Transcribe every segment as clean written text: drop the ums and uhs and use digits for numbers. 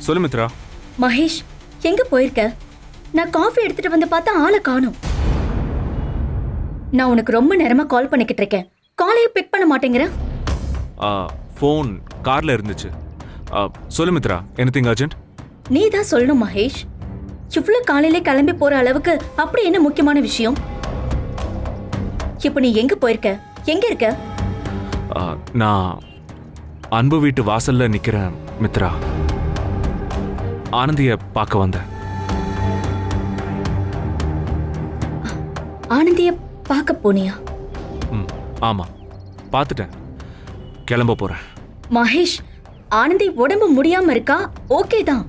சொல்லு மித்ரா. மகேஷ், எங்க போயிருக்க? நான் காஃபி எடுத்துட்டு வந்து பார்த்தா ஆளை காணோம். நான் உனக்கு ரொம்ப நேரமா கால் பண்ணிக்கிட்டு இருக்கேன். காலையே பிக் பண்ண மாட்டேங்கிற. ஃபோன் கார்ல இருந்துச்சு. சொல்லு மித்ரா, எனிதிங் அர்ஜென்ட்? நீ தான் சொல்லணும் மகேஷ். இவ்வளவு காலையிலே கிளம்பி போற அளவுக்கு அப்படி என்ன முக்கியமான விஷயம்? இப்ப நீ எங்க போயிருக்க? எங்க இருக்க? நான் அன்பு வீட்டு வாசல்ல நிக்கிறேன் மித்ரா. ஆனந்திய பார்க்க வந்தேன். ஆனந்திய பார்க்க போனியா? ஆமா, பார்த்துட்டேன். கிளம்ப போறேன். மகேஷ், ஆனந்தி உடம்பு முடியாம இருக்கா, ஓகே தான்.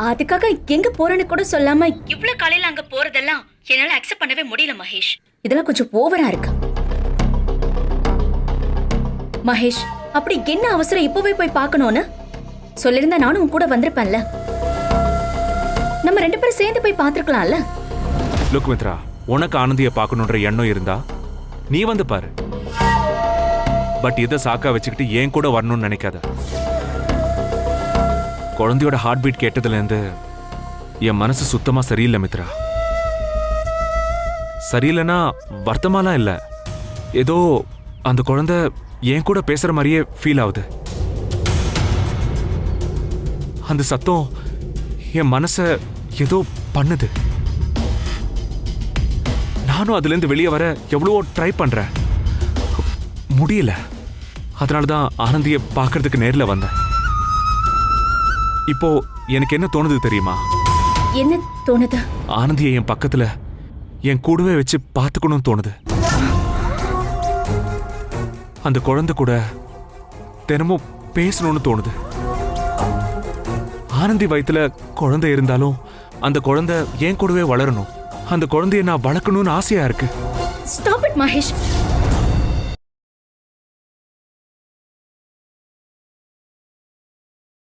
அதுக்காக எங்க போறேன்னு கூட சொல்லாம இவ்ளோ காலையில அங்க போறதெல்லாம் என்னால அக்செப்ட் பண்ணவே முடியல மகேஷ். இதெல்லாம் கொஞ்சம் ஓவரா இருக்கு. மகேஷ், அப்படி என்ன அவசரம் இப்பவே போய் பார்க்கணும்னு சொல்லிருந்தா நானும் உன் கூட வந்திருப்பேன்ல. நம்ம 2 பேரும் சேர்ந்து போய் பார்த்திருக்கலாம்ல. லுக் மித்ரா, உனக்கு ஆனந்திய பார்க்கணுன்ற எண்ணம் இருந்தா நீ வந்து பாரு. பட் இதை சாக்கா வச்சுக்கிட்டு ஏன் கூட வரணும்னு நினைக்காத. குழந்தையோட ஹார்ட் பீட் கேட்டதுல இருந்து என் மனசு சுத்தமா சரியில்லை மித்ரா. சரியில்லைன்னா வருத்தமாலாம் இல்ல, ஏதோ அந்த குழந்தை என் கூட பேசுற மாதிரியே ஃபீல் ஆகுது. அந்த சத்தம் என் மனச ஏதோ பண்ணுது. நானும் அதுல இருந்து வெளியே வர எவ்வளவோ ட்ரை பண்றேன், முடியல. அதனாலதான் ஆனந்திய பார்க்கறதுக்கு நேர்ல வந்தேன். இப்போ எனக்கு என்ன தோணுது தெரியுமா? என்ன தோணுது? ஆனந்தியை என் பக்கத்துல என் கூடவே வச்சு பார்த்துக்கணும்னு தோணுது. அந்த குழந்தை கூட தினமும் பேசணும்னு தோணுது. ஆனந்தி வயித்துல குழந்தை இருந்தாலும் அந்த குழந்தை என் கூடவே வளரணும். அந்த குழந்தைய நான் வளர்க்கணும்னு ஆசையா இருக்கு. Stop it Mahesh.